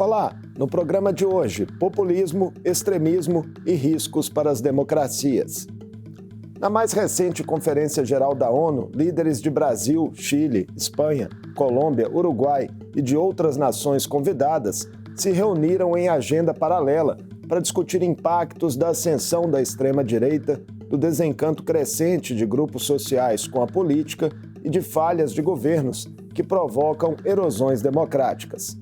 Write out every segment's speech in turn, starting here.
Olá, no programa de hoje, populismo, extremismo e riscos para as democracias. Na mais recente Conferência Geral da ONU, líderes de Brasil, Chile, Espanha, Colômbia, Uruguai e de outras nações convidadas se reuniram em agenda paralela para discutir impactos da ascensão da extrema-direita, do desencanto crescente de grupos sociais com a política e de falhas de governos que provocam erosões democráticas.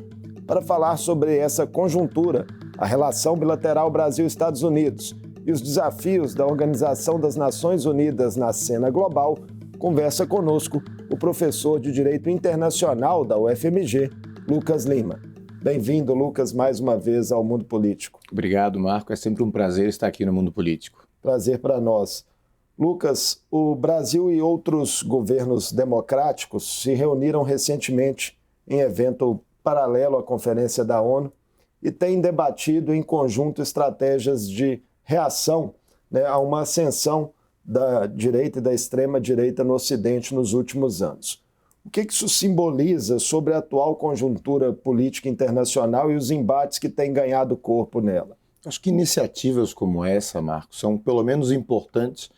Para falar sobre essa conjuntura, a relação bilateral Brasil-Estados Unidos e os desafios da Organização das Nações Unidas na cena global, conversa conosco o professor de Direito Internacional da UFMG, Lucas Lima. Bem-vindo, Lucas, mais uma vez ao Mundo Político. Obrigado, Marco. É sempre um prazer estar aqui no Mundo Político. Prazer para nós. Lucas, o Brasil e outros governos democráticos se reuniram recentemente em evento paralelo à Conferência da ONU e têm debatido em conjunto estratégias de reação, a uma ascensão da direita e da extrema-direita no Ocidente nos últimos anos. O que isso simboliza sobre a atual conjuntura política internacional e os embates que têm ganhado corpo nela? Acho que iniciativas como essa, Marco, são pelo menos importantes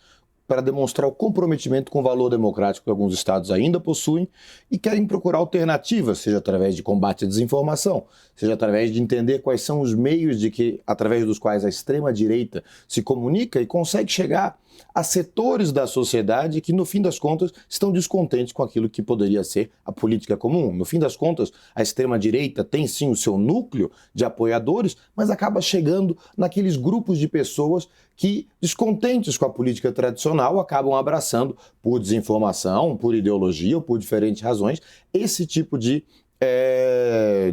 para demonstrar o comprometimento com o valor democrático que alguns estados ainda possuem e querem procurar alternativas, seja através de combate à desinformação, seja através de entender quais são os meios através dos quais a extrema-direita se comunica e consegue chegar a setores da sociedade que, no fim das contas, estão descontentes com aquilo que poderia ser a política comum. No fim das contas, a extrema-direita tem sim o seu núcleo de apoiadores, mas acaba chegando naqueles grupos de pessoas que, descontentes com a política tradicional, acabam abraçando, por desinformação, por ideologia ou por diferentes razões, esse tipo de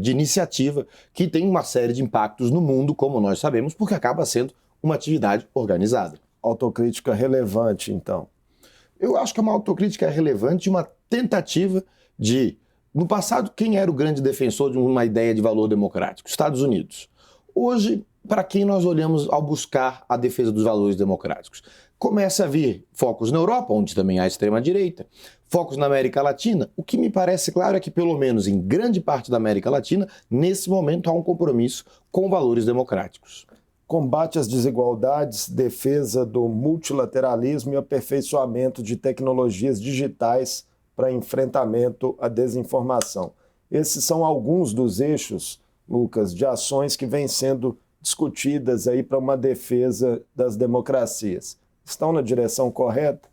iniciativa que tem uma série de impactos no mundo, como nós sabemos, porque acaba sendo uma atividade organizada. Autocrítica relevante, então? Eu acho que é uma autocrítica relevante, uma tentativa de... No passado, quem era o grande defensor de uma ideia de valor democrático? Estados Unidos. Hoje, para quem nós olhamos ao buscar a defesa dos valores democráticos? Começa a vir focos na Europa, onde também há extrema-direita, focos na América Latina. O que me parece claro é que, pelo menos em grande parte da América Latina, nesse momento há um compromisso com valores democráticos. Combate às desigualdades, defesa do multilateralismo e aperfeiçoamento de tecnologias digitais para enfrentamento à desinformação. Esses são alguns dos eixos, Lucas, de ações que vêm sendo discutidas aí para uma defesa das democracias. Estão na direção correta?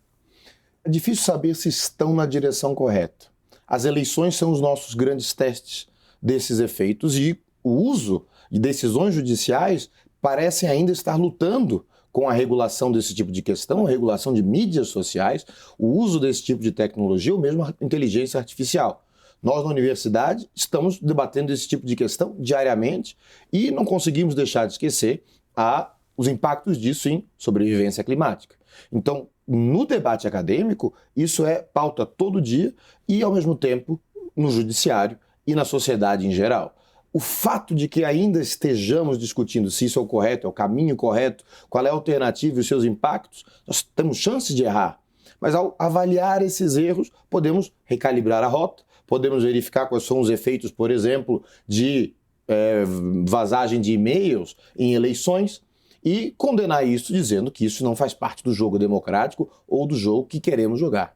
É difícil saber se estão na direção correta. As eleições são os nossos grandes testes desses efeitos e o uso de decisões judiciais parecem ainda estar lutando com a regulação desse tipo de questão, a regulação de mídias sociais, o uso desse tipo de tecnologia ou mesmo a inteligência artificial. Nós, na universidade, estamos debatendo esse tipo de questão diariamente e não conseguimos deixar de esquecer os impactos disso em sobrevivência climática. Então, no debate acadêmico, isso é pauta todo dia e, ao mesmo tempo, no judiciário e na sociedade em geral. O fato de que ainda estejamos discutindo se isso é o correto, é o caminho correto, qual é a alternativa e os seus impactos, nós temos chances de errar. Mas ao avaliar esses erros, podemos recalibrar a rota, podemos verificar quais são os efeitos, por exemplo, de vazagem de e-mails em eleições e condenar isso dizendo que isso não faz parte do jogo democrático ou do jogo que queremos jogar.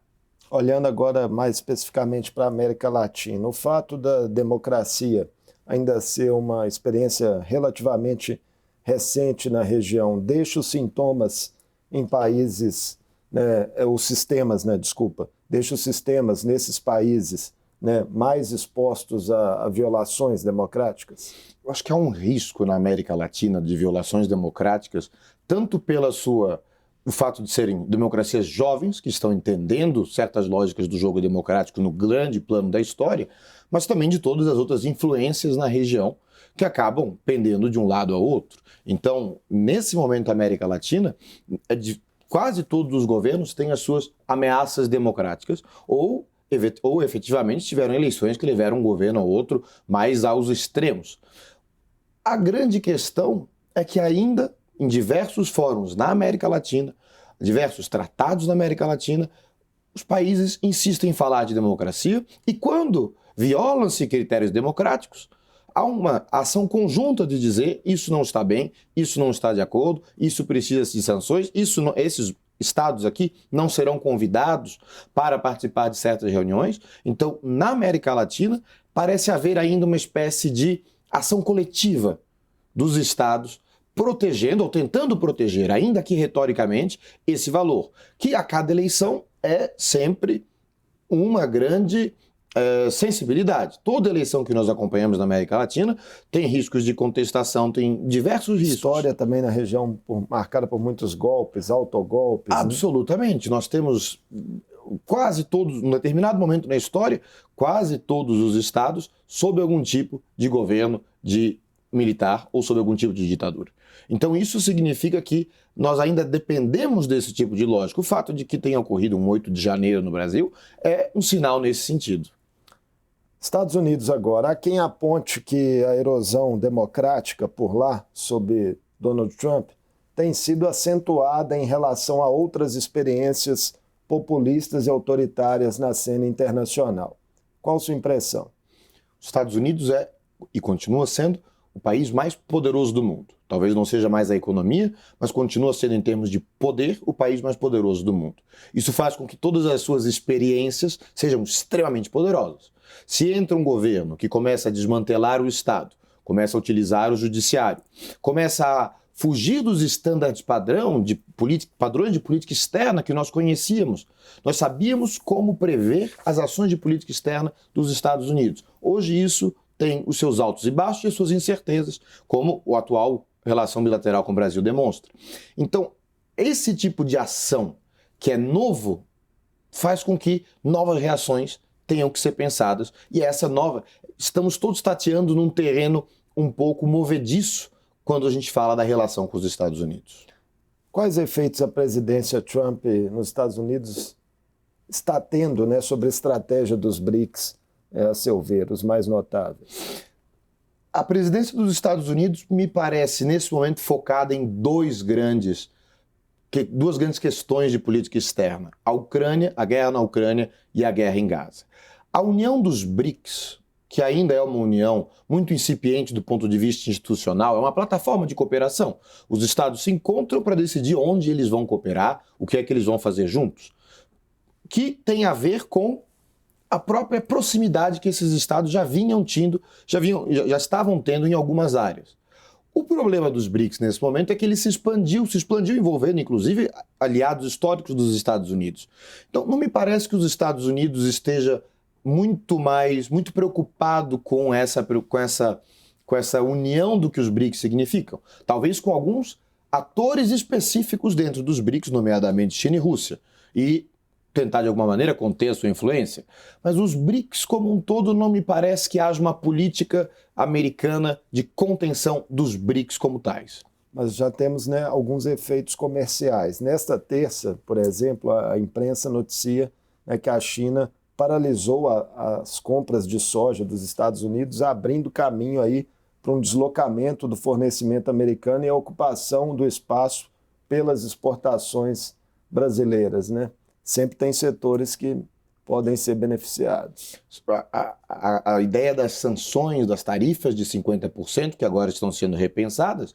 Olhando agora mais especificamente para a América Latina, o fato da democracia ainda ser uma experiência relativamente recente na região, deixa os sintomas em países, deixa os sistemas nesses países mais expostos a violações democráticas? Eu acho que há um risco na América Latina de violações democráticas, tanto o fato de serem democracias jovens, que estão entendendo certas lógicas do jogo democrático no grande plano da história, mas também de todas as outras influências na região que acabam pendendo de um lado ao outro. Então, nesse momento da América Latina, quase todos os governos têm as suas ameaças democráticas ou efetivamente tiveram eleições que levaram um governo ao outro mais aos extremos. A grande questão é que ainda em diversos fóruns na América Latina, diversos tratados na América Latina, os países insistem em falar de democracia e quando violam-se critérios democráticos, há uma ação conjunta de dizer isso não está bem, isso não está de acordo, isso precisa de sanções, esses estados aqui não serão convidados para participar de certas reuniões. Então, na América Latina, parece haver ainda uma espécie de ação coletiva dos estados protegendo ou tentando proteger, ainda que retoricamente, esse valor, que a cada eleição é sempre uma grande sensibilidade. Toda eleição que nós acompanhamos na América Latina tem riscos de contestação, tem diversos riscos. História também na região marcada por muitos golpes, autogolpes. Absolutamente. Né? Nós temos quase todos, num determinado momento na história, quase todos os estados sob algum tipo de governo militar ou sob algum tipo de ditadura. Então isso significa que nós ainda dependemos desse tipo de lógica. O fato de que tenha ocorrido um 8 de janeiro no Brasil é um sinal nesse sentido. Estados Unidos agora, há quem aponte que a erosão democrática por lá, sob Donald Trump, tem sido acentuada em relação a outras experiências populistas e autoritárias na cena internacional. Qual a sua impressão? Os Estados Unidos é, e continua sendo, o país mais poderoso do mundo. Talvez não seja mais a economia, mas continua sendo, em termos de poder, o país mais poderoso do mundo. Isso faz com que todas as suas experiências sejam extremamente poderosas. Se entra um governo que começa a desmantelar o Estado, começa a utilizar o judiciário, começa a fugir dos estándares padrões de política externa que nós conhecíamos, nós sabíamos como prever as ações de política externa dos Estados Unidos. Hoje isso tem os seus altos e baixos e as suas incertezas, como a atual relação bilateral com o Brasil demonstra. Então, esse tipo de ação que é novo faz com que novas reações tenham que ser pensadas. E estamos todos tateando num terreno um pouco movediço quando a gente fala da relação com os Estados Unidos. Quais efeitos a presidência Trump nos Estados Unidos está tendo, né, sobre a estratégia dos BRICS, a seu ver, os mais notáveis? A presidência dos Estados Unidos me parece, nesse momento, focada em duas grandes questões de política externa. A guerra na Ucrânia e a guerra em Gaza. A união dos BRICS, que ainda é uma união muito incipiente do ponto de vista institucional, é uma plataforma de cooperação. Os estados se encontram para decidir onde eles vão cooperar, o que é que eles vão fazer juntos, que tem a ver com a própria proximidade que esses estados já estavam tendo em algumas áreas. O problema dos BRICS nesse momento é que ele se expandiu envolvendo, inclusive, aliados históricos dos Estados Unidos. Então, não me parece que os Estados Unidos esteja muito preocupado com essa união do que os BRICS significam. Talvez com alguns atores específicos dentro dos BRICS, nomeadamente China e Rússia, e tentar de alguma maneira conter a sua influência. Mas os BRICS como um todo não me parece que haja uma política americana de contenção dos BRICS como tais. Mas já temos, né, alguns efeitos comerciais. Nesta terça, por exemplo, a imprensa noticia, né, que a China paralisou as compras de soja dos Estados Unidos, abrindo caminho aí para um deslocamento do fornecimento americano e a ocupação do espaço pelas exportações brasileiras, né? Sempre tem setores que podem ser beneficiados. A ideia das sanções, das tarifas de 50%, que agora estão sendo repensadas,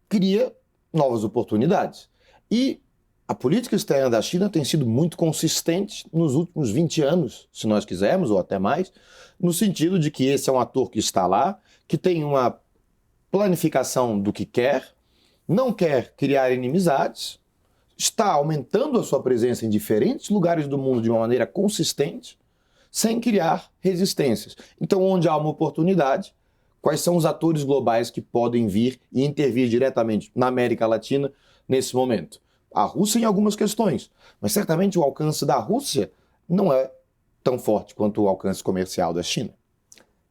cria novas oportunidades. E a política externa da China tem sido muito consistente nos últimos 20 anos, se nós quisermos, ou até mais, no sentido de que esse é um ator que está lá, que tem uma planificação do que quer, não quer criar inimizades, está aumentando a sua presença em diferentes lugares do mundo de uma maneira consistente, sem criar resistências. Então, onde há uma oportunidade, quais são os atores globais que podem vir e intervir diretamente na América Latina nesse momento? A Rússia em algumas questões, mas certamente o alcance da Rússia não é tão forte quanto o alcance comercial da China.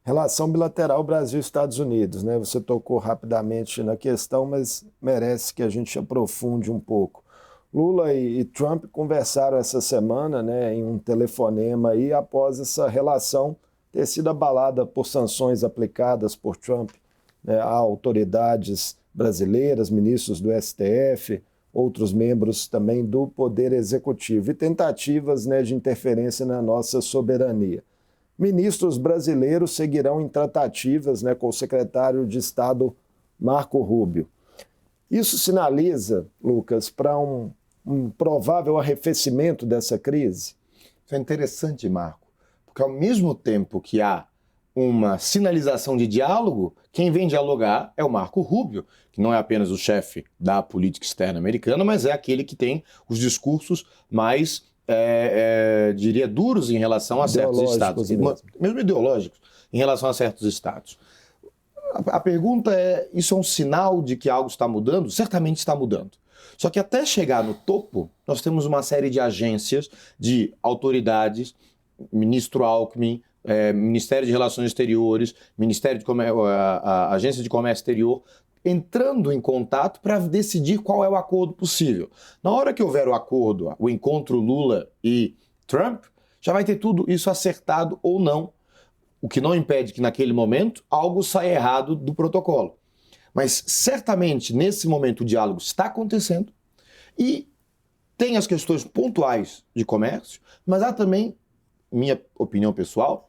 Relação bilateral Brasil-Estados Unidos, né? Você tocou rapidamente na questão, mas merece que a gente aprofunde um pouco. Lula e Trump conversaram essa semana, né, em um telefonema aí, após essa relação ter sido abalada por sanções aplicadas por Trump, né, a autoridades brasileiras, ministros do STF, outros membros também do Poder Executivo, e tentativas, né, de interferência na nossa soberania. ministros brasileiros seguirão em tratativas, né, com o secretário de Estado Marco Rubio. Isso sinaliza, Lucas, para um provável arrefecimento dessa crise? Isso é interessante, Marco, porque ao mesmo tempo que há uma sinalização de diálogo, quem vem dialogar é o Marco Rubio, que não é apenas o chefe da política externa americana, mas é aquele que tem os discursos mais, diria, duros em relação a certos estados, mesmo ideológicos, em relação a certos estados. A pergunta é, isso é um sinal de que algo está mudando? Certamente está mudando. Só que até chegar no topo, nós temos uma série de agências, de autoridades, ministro Alckmin, Ministério de Relações Exteriores, a Agência de Comércio Exterior, entrando em contato para decidir qual é o acordo possível. Na hora que houver o acordo, o encontro Lula e Trump, já vai ter tudo isso acertado ou não. O que não impede que, naquele momento, algo saia errado do protocolo. Mas, certamente, nesse momento, o diálogo está acontecendo e tem as questões pontuais de comércio, mas há também, minha opinião pessoal,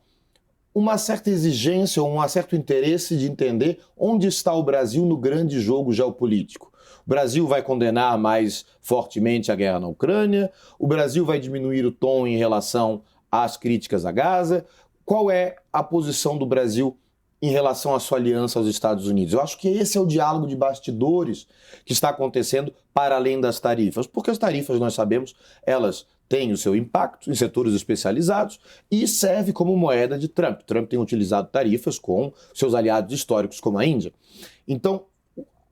uma certa exigência ou um certo interesse de entender onde está o Brasil no grande jogo geopolítico. O Brasil vai condenar mais fortemente a guerra na Ucrânia, o Brasil vai diminuir o tom em relação às críticas a Gaza. Qual é a posição do Brasil em relação à sua aliança aos Estados Unidos? Eu acho que esse é o diálogo de bastidores que está acontecendo para além das tarifas, porque as tarifas, nós sabemos, elas têm o seu impacto em setores especializados e serve como moeda de Trump. Trump tem utilizado tarifas com seus aliados históricos como a Índia. Então,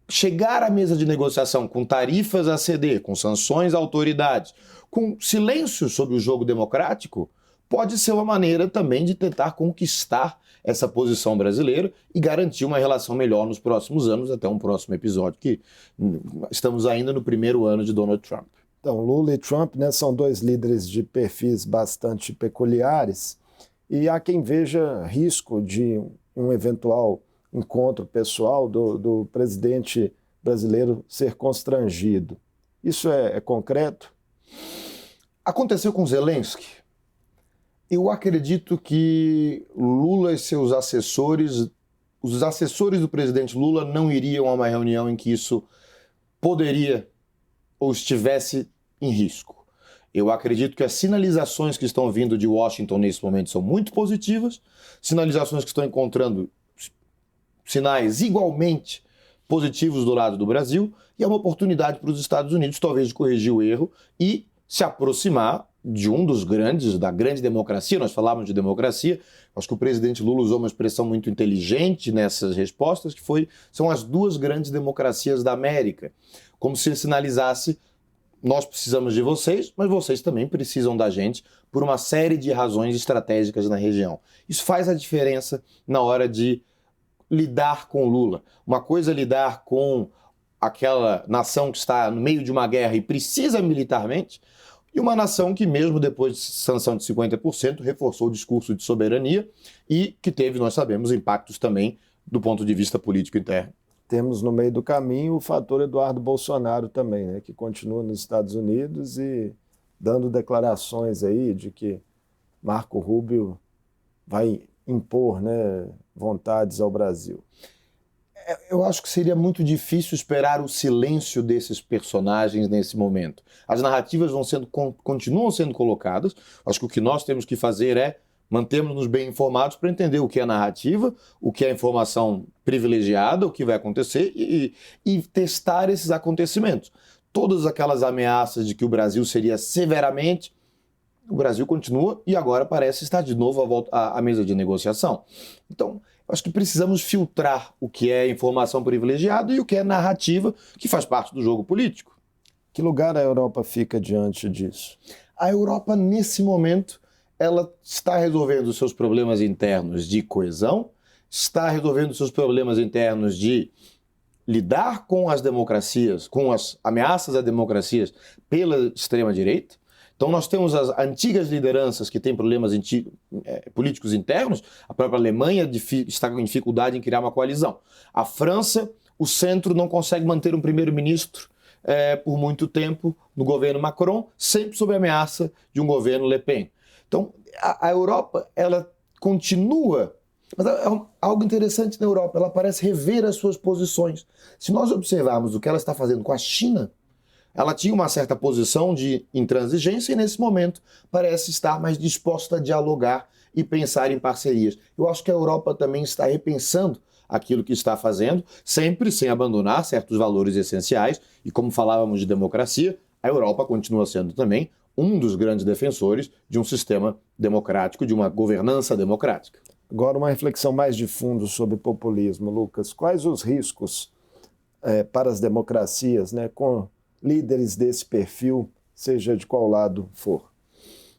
chegar à mesa de negociação com tarifas a ceder, com sanções a autoridades, com silêncio sobre o jogo democrático, pode ser uma maneira também de tentar conquistar essa posição brasileira e garantir uma relação melhor nos próximos anos, até um próximo episódio, que estamos ainda no primeiro ano de Donald Trump. Então, Lula e Trump, né, são dois líderes de perfis bastante peculiares e há quem veja risco de um eventual encontro pessoal do presidente brasileiro ser constrangido. Isso é concreto? Aconteceu com Zelensky. Eu acredito que Lula e seus assessores, os assessores do presidente Lula não iriam a uma reunião em que isso poderia ou estivesse em risco. Eu acredito que as sinalizações que estão vindo de Washington nesse momento são muito positivas, sinalizações que estão encontrando sinais igualmente positivos do lado do Brasil, e é uma oportunidade para os Estados Unidos talvez de corrigir o erro e se aproximar de um dos da grande democracia. Nós falávamos de democracia, acho que o presidente Lula usou uma expressão muito inteligente nessas respostas, que são as duas grandes democracias da América, como se sinalizasse: nós precisamos de vocês, mas vocês também precisam da gente por uma série de razões estratégicas na região. Isso faz a diferença na hora de lidar com Lula. Uma coisa é lidar com aquela nação que está no meio de uma guerra e precisa militarmente, e uma nação que, mesmo depois de sanção de 50%, reforçou o discurso de soberania e que teve, nós sabemos, impactos também do ponto de vista político interno. Temos no meio do caminho o fator Eduardo Bolsonaro também, né, que continua nos Estados Unidos e dando declarações aí de que Marco Rubio vai impor, né, vontades ao Brasil. Eu acho que seria muito difícil esperar o silêncio desses personagens nesse momento. As narrativas continuam sendo colocadas. Acho que o que nós temos que fazer é mantermos-nos bem informados para entender o que é narrativa, o que é informação privilegiada, o que vai acontecer e testar esses acontecimentos. Todas aquelas ameaças de que o Brasil seria severamente, o Brasil continua e agora parece estar de novo à mesa de negociação. Então, acho que precisamos filtrar o que é informação privilegiada e o que é narrativa, que faz parte do jogo político. Que lugar a Europa fica diante disso? A Europa, nesse momento, ela está resolvendo os seus problemas internos de coesão, está resolvendo os seus problemas internos de lidar com as democracias, com as ameaças a democracias pela extrema-direita. Então nós temos as antigas lideranças que têm problemas políticos internos. A própria Alemanha está com dificuldade em criar uma coalizão. A França, o centro não consegue manter um primeiro-ministro por muito tempo no governo Macron, sempre sob a ameaça de um governo Le Pen. Então a Europa, ela continua. Mas algo interessante na Europa, ela parece rever as suas posições. Se nós observarmos o que ela está fazendo com a China, ela tinha uma certa posição de intransigência e, nesse momento, parece estar mais disposta a dialogar e pensar em parcerias. Eu acho que a Europa também está repensando aquilo que está fazendo, sempre sem abandonar certos valores essenciais. E como falávamos de democracia, a Europa continua sendo também um dos grandes defensores de um sistema democrático, de uma governança democrática. Agora, uma reflexão mais de fundo sobre populismo, Lucas. Quais os riscos para as democracias, né, com líderes desse perfil, seja de qual lado for?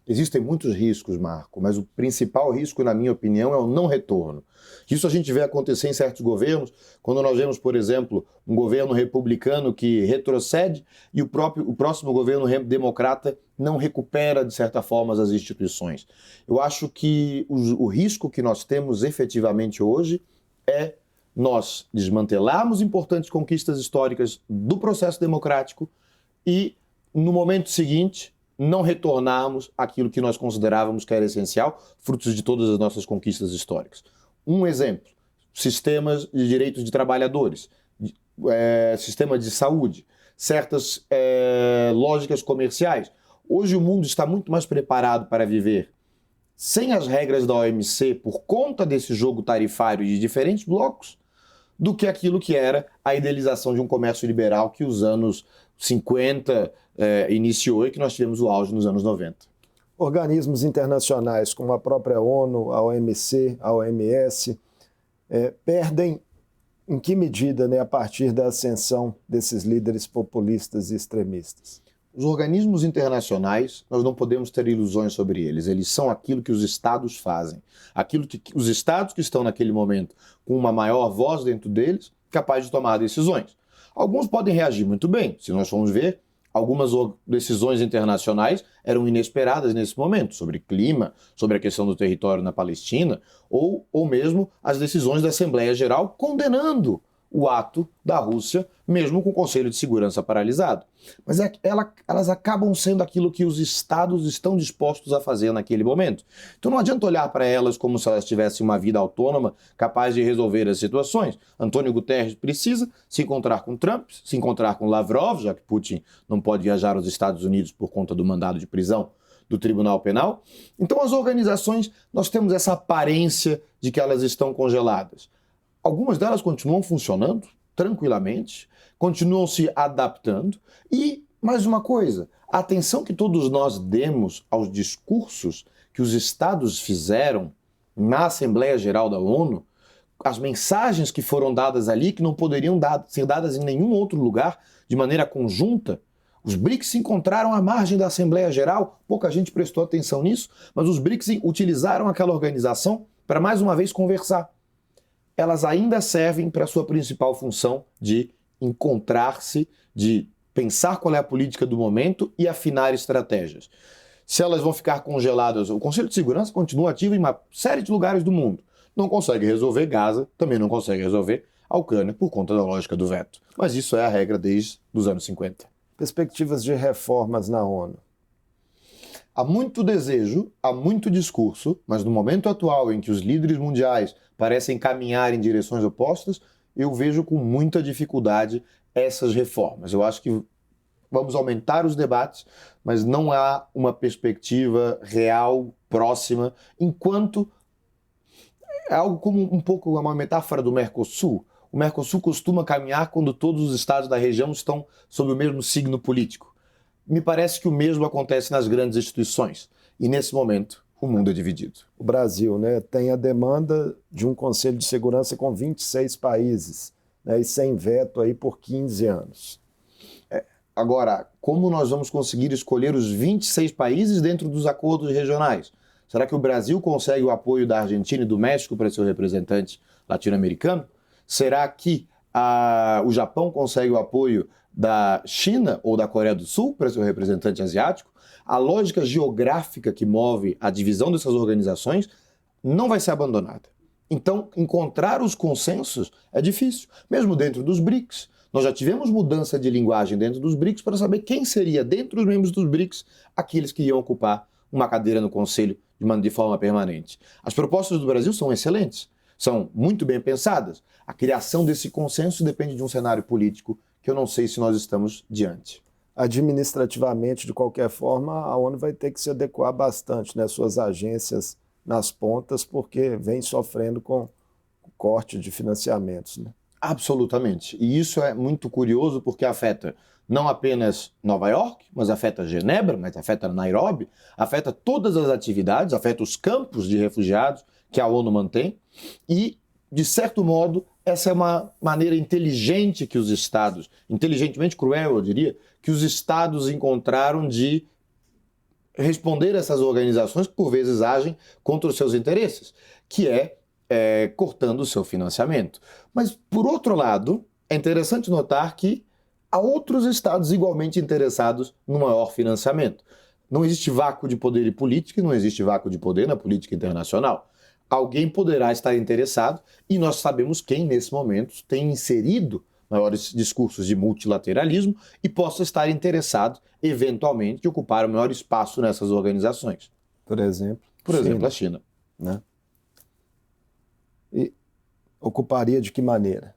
Existem muitos riscos, Marco, mas o principal risco, na minha opinião, é o não retorno. Isso a gente vê acontecer em certos governos, quando nós vemos, por exemplo, um governo republicano que retrocede e o próximo governo democrata não recupera, de certa forma, as instituições. Eu acho que o risco que nós temos efetivamente hoje é nós desmantelarmos importantes conquistas históricas do processo democrático e, no momento seguinte, não retornarmos aquilo que nós considerávamos que era essencial, frutos de todas as nossas conquistas históricas. Um exemplo, sistemas de direitos de trabalhadores, sistema de saúde, certas lógicas comerciais. Hoje o mundo está muito mais preparado para viver sem as regras da OMC por conta desse jogo tarifário de diferentes blocos do que aquilo que era a idealização de um comércio liberal que os anos 50 iniciou e que nós tivemos o auge nos anos 90. Organismos internacionais como a própria ONU, a OMC, a OMS, perdem em que medida, né, a partir da ascensão desses líderes populistas e extremistas? Os organismos internacionais, nós não podemos ter ilusões sobre eles. Eles são aquilo que os estados fazem. Aquilo que os estados que estão naquele momento com uma maior voz dentro deles, capazes de tomar decisões. Alguns podem reagir muito bem. Se nós formos ver, algumas decisões internacionais eram inesperadas nesse momento, sobre clima, sobre a questão do território na Palestina, ou mesmo as decisões da Assembleia Geral condenando o ato da Rússia, mesmo com o Conselho de Segurança paralisado. Mas elas acabam sendo aquilo que os estados estão dispostos a fazer naquele momento. Então não adianta olhar para elas como se elas tivessem uma vida autônoma, capaz de resolver as situações. Antônio Guterres precisa se encontrar com Trump, se encontrar com Lavrov, já que Putin não pode viajar aos Estados Unidos por conta do mandado de prisão do Tribunal Penal. Então as organizações, nós temos essa aparência de que elas estão congeladas. Algumas delas continuam funcionando tranquilamente, continuam se adaptando e, mais uma coisa, a atenção que todos nós demos aos discursos que os estados fizeram na Assembleia Geral da ONU, as mensagens que foram dadas ali, que não poderiam ser dadas em nenhum outro lugar de maneira conjunta. Os BRICS se encontraram à margem da Assembleia Geral, pouca gente prestou atenção nisso, mas os BRICS utilizaram aquela organização para mais uma vez conversar. Elas ainda servem para a sua principal função de encontrar-se, de pensar qual é a política do momento e afinar estratégias. Se elas vão ficar congeladas, o Conselho de Segurança continua ativo em uma série de lugares do mundo. Não consegue resolver Gaza, também não consegue resolver a Ucrânia por conta da lógica do veto. Mas isso é a regra desde os anos 50. Perspectivas de reformas na ONU. Há muito desejo, há muito discurso, mas no momento atual em que os líderes mundiais parecem caminhar em direções opostas, eu vejo com muita dificuldade essas reformas. Eu acho que vamos aumentar os debates, mas não há uma perspectiva real, próxima, enquanto é algo como um pouco uma metáfora do Mercosul. O Mercosul costuma caminhar quando todos os estados da região estão sob o mesmo signo político. Me parece que o mesmo acontece nas grandes instituições. E nesse momento, o mundo é dividido. O Brasil, né, tem a demanda de um Conselho de Segurança com 26 países, né, e sem veto aí por 15 anos. Agora, como nós vamos conseguir escolher os 26 países dentro dos acordos regionais? Será que o Brasil consegue o apoio da Argentina e do México para seu representante latino-americano? Será que o Japão consegue o apoio da China ou da Coreia do Sul para seu representante asiático? A lógica geográfica que move a divisão dessas organizações não vai ser abandonada. Então, encontrar os consensos é difícil, mesmo dentro dos BRICS. Nós já tivemos mudança de linguagem dentro dos BRICS para saber quem seria, dentro dos membros dos BRICS, aqueles que iam ocupar uma cadeira no Conselho de forma permanente. As propostas do Brasil são excelentes, são muito bem pensadas. A criação desse consenso depende de um cenário político que eu não sei se nós estamos diante. Administrativamente, de qualquer forma, a ONU vai ter que se adequar bastante, né? Suas agências nas pontas, porque vem sofrendo com corte de financiamentos, né? Absolutamente. E isso é muito curioso porque afeta não apenas Nova York, mas afeta Genebra, mas afeta Nairobi, afeta todas as atividades, afeta os campos de refugiados que a ONU mantém e, de certo modo, essa é uma maneira inteligente que os estados, inteligentemente cruel, eu diria, que os estados encontraram de responder a essas organizações que, por vezes, agem contra os seus interesses, que é cortando o seu financiamento. Mas, por outro lado, é interessante notar que há outros estados igualmente interessados no maior financiamento. Não existe vácuo de poder e política e não existe vácuo de poder na política internacional. Alguém poderá estar interessado e nós sabemos quem, nesse momento, tem inserido maiores discursos de multilateralismo e possa estar interessado, eventualmente, de ocupar o maior espaço nessas organizações. Por exemplo, a China. Né? E ocuparia de que maneira?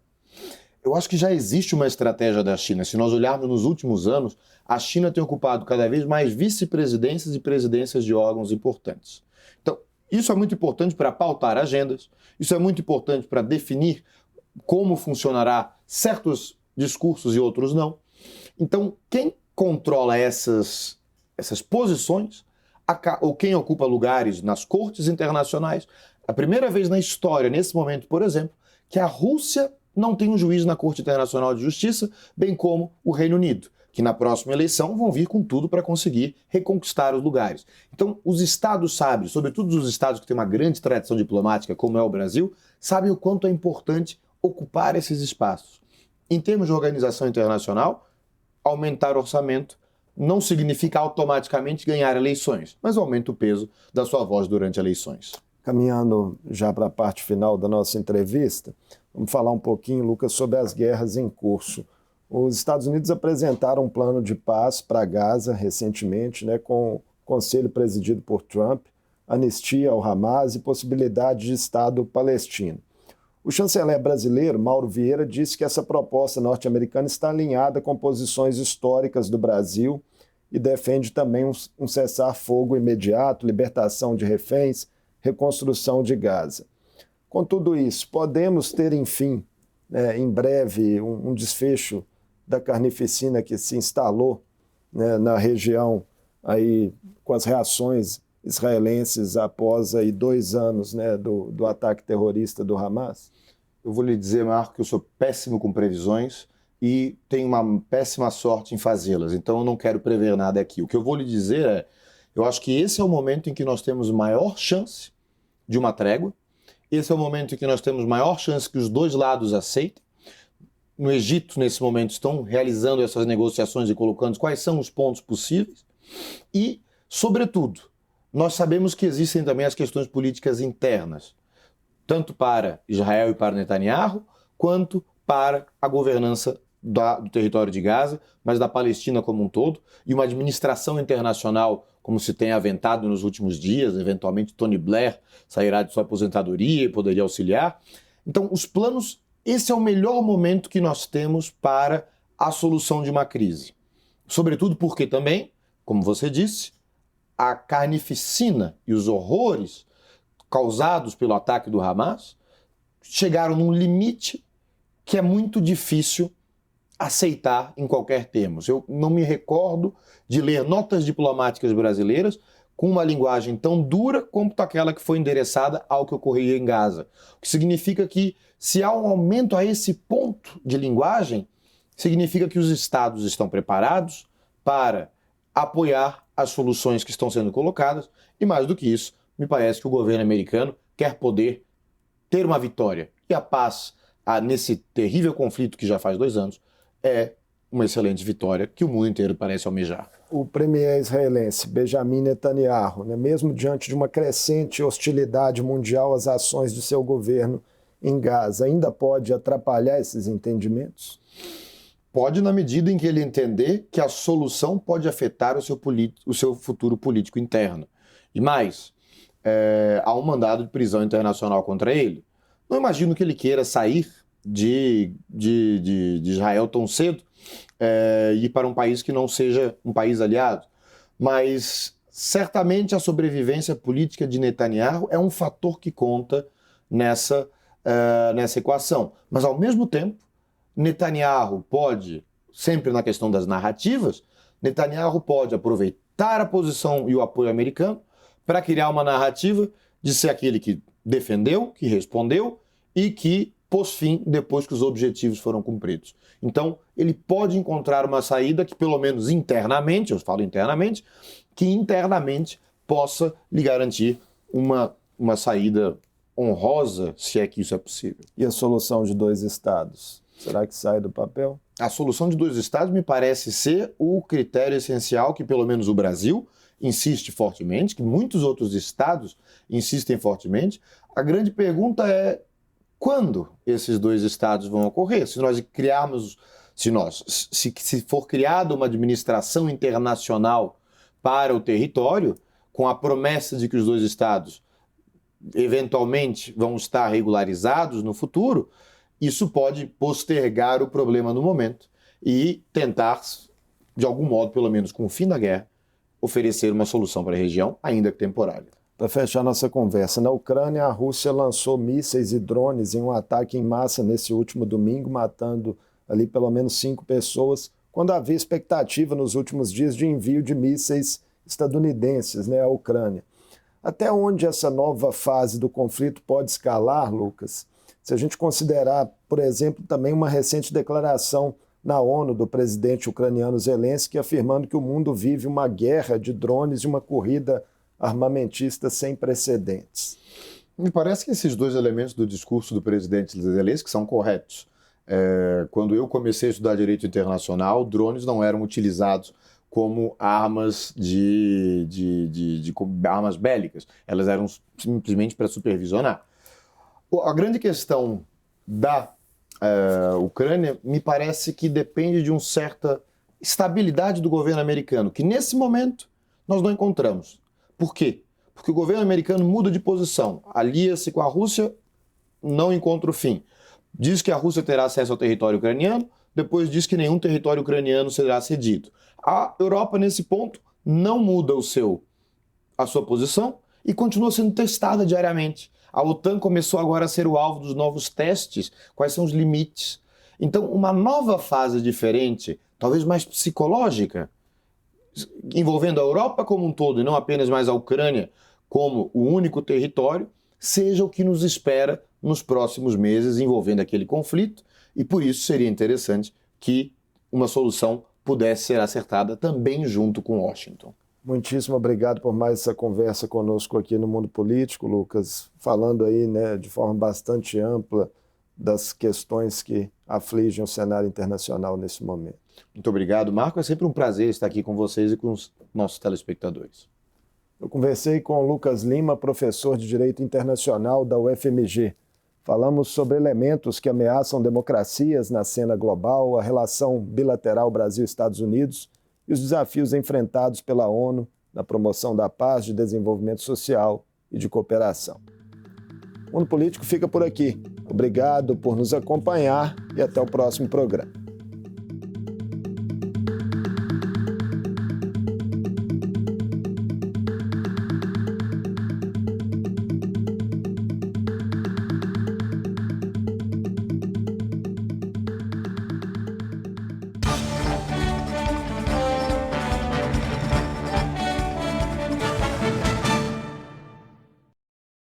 Eu acho que já existe uma estratégia da China. Se nós olharmos nos últimos anos, a China tem ocupado cada vez mais vice-presidências e presidências de órgãos importantes. Então, isso é muito importante para pautar agendas, isso é muito importante para definir como funcionará certos discursos e outros não. Então, quem controla essas posições, ou quem ocupa lugares nas cortes internacionais, a primeira vez na história, nesse momento, por exemplo, que a Rússia não tem um juiz na Corte Internacional de Justiça, bem como o Reino Unido, que na próxima eleição vão vir com tudo para conseguir reconquistar os lugares. Então, os estados sábios, sobretudo os estados que têm uma grande tradição diplomática, como é o Brasil, sabem o quanto é importante ocupar esses espaços. Em termos de organização internacional, aumentar o orçamento não significa automaticamente ganhar eleições, mas aumenta o peso da sua voz durante eleições. Caminhando já para a parte final da nossa entrevista, vamos falar um pouquinho, Lucas, sobre as guerras em curso. Os Estados Unidos apresentaram um plano de paz para Gaza recentemente, né, com o conselho presidido por Trump, anistia ao Hamas e possibilidade de Estado palestino. O chanceler brasileiro, Mauro Vieira, disse que essa proposta norte-americana está alinhada com posições históricas do Brasil e defende também um cessar-fogo imediato, libertação de reféns, reconstrução de Gaza. Com tudo isso, podemos ter, enfim, em breve, um desfecho da carnificina que se instalou, né, na região aí, com as reações israelenses após aí 2 anos, né, do ataque terrorista do Hamas? Eu vou lhe dizer, Marco, que eu sou péssimo com previsões e tenho uma péssima sorte em fazê-las, então eu não quero prever nada aqui. O que eu vou lhe dizer é, eu acho que esse é o momento em que nós temos maior chance de uma trégua, esse é o momento em que nós temos maior chance que os dois lados aceitem. No Egito, nesse momento, estão realizando essas negociações e colocando quais são os pontos possíveis. E, sobretudo, nós sabemos que existem também as questões políticas internas, tanto para Israel e para Netanyahu, quanto para a governança do território de Gaza, mas da Palestina como um todo, e uma administração internacional, como se tem aventado nos últimos dias, eventualmente Tony Blair sairá de sua aposentadoria e poderia auxiliar. Então, os planos, esse é o melhor momento que nós temos para a solução de uma crise. Sobretudo porque também, como você disse, a carnificina e os horrores causados pelo ataque do Hamas chegaram num limite que é muito difícil aceitar em qualquer termos. Eu não me recordo de ler notas diplomáticas brasileiras com uma linguagem tão dura quanto aquela que foi endereçada ao que ocorria em Gaza. O que significa que, se há um aumento a esse ponto de linguagem, significa que os estados estão preparados para apoiar as soluções que estão sendo colocadas e, mais do que isso, me parece que o governo americano quer poder ter uma vitória. E a paz, nesse terrível conflito que já faz 2 anos, é uma excelente vitória que o mundo inteiro parece almejar. O premier israelense Benjamin Netanyahu, né, mesmo diante de uma crescente hostilidade mundial às ações de seu governo em Gaza, ainda pode atrapalhar esses entendimentos? Pode, na medida em que ele entender que a solução pode afetar o seu futuro político interno. E mais, há um mandado de prisão internacional contra ele. Não imagino que ele queira sair de Israel tão cedo e ir para um país que não seja um país aliado. Mas certamente a sobrevivência política de Netanyahu é um fator que conta nessa equação. Mas, ao mesmo tempo, Netanyahu pode, sempre na questão das narrativas, Netanyahu pode aproveitar a posição e o apoio americano para criar uma narrativa de ser aquele que defendeu, que respondeu e que pôs fim depois que os objetivos foram cumpridos. Então, ele pode encontrar uma saída que, pelo menos internamente, eu falo internamente, que internamente possa lhe garantir uma saída honrosa, se é que isso é possível. E a solução de 2 estados? Será que sai do papel? A solução de 2 estados me parece ser o critério essencial que, pelo menos, o Brasil insiste fortemente, que muitos outros estados insistem fortemente. A grande pergunta é quando esses 2 estados vão ocorrer? Se for criada uma administração internacional para o território, com a promessa de que os 2 estados eventualmente vão estar regularizados no futuro, isso pode postergar o problema no momento e tentar, de algum modo, pelo menos com o fim da guerra, oferecer uma solução para a região, ainda que temporária. Para fechar nossa conversa, na Ucrânia, a Rússia lançou mísseis e drones em um ataque em massa nesse último domingo, matando ali pelo menos 5 pessoas, quando havia expectativa nos últimos dias de envio de mísseis estadunidenses, à Ucrânia. Até onde essa nova fase do conflito pode escalar, Lucas? Se a gente considerar, por exemplo, também uma recente declaração na ONU do presidente ucraniano Zelensky afirmando que o mundo vive uma guerra de drones e uma corrida armamentista sem precedentes. Me parece que esses 2 elementos do discurso do presidente Zelensky são corretos. Quando eu comecei a estudar direito internacional, drones não eram utilizados como armas armas bélicas. Elas eram simplesmente para supervisionar. A grande questão da Ucrânia me parece que depende de uma certa estabilidade do governo americano, que nesse momento nós não encontramos. Por quê? Porque o governo americano muda de posição, alia-se com a Rússia, não encontra o fim. Diz que a Rússia terá acesso ao território ucraniano, depois diz que nenhum território ucraniano será cedido. A Europa, nesse ponto, não muda a sua posição e continua sendo testada diariamente. A OTAN começou agora a ser o alvo dos novos testes, quais são os limites. Então, uma nova fase diferente, talvez mais psicológica, envolvendo a Europa como um todo e não apenas mais a Ucrânia como o único território, seja o que nos espera nos próximos meses envolvendo aquele conflito, e por isso seria interessante que uma solução pudesse ser acertada também junto com Washington. Muitíssimo obrigado por mais essa conversa conosco aqui no Mundo Político, Lucas, falando aí, de forma bastante ampla das questões que afligem o cenário internacional nesse momento. Muito obrigado, Marco. É sempre um prazer estar aqui com vocês e com os nossos telespectadores. Eu conversei com o Lucas Lima, professor de Direito Internacional da UFMG. Falamos sobre elementos que ameaçam democracias na cena global, a relação bilateral Brasil-Estados Unidos e os desafios enfrentados pela ONU na promoção da paz, de desenvolvimento social e de cooperação. O Mundo Político fica por aqui. Obrigado por nos acompanhar e até o próximo programa.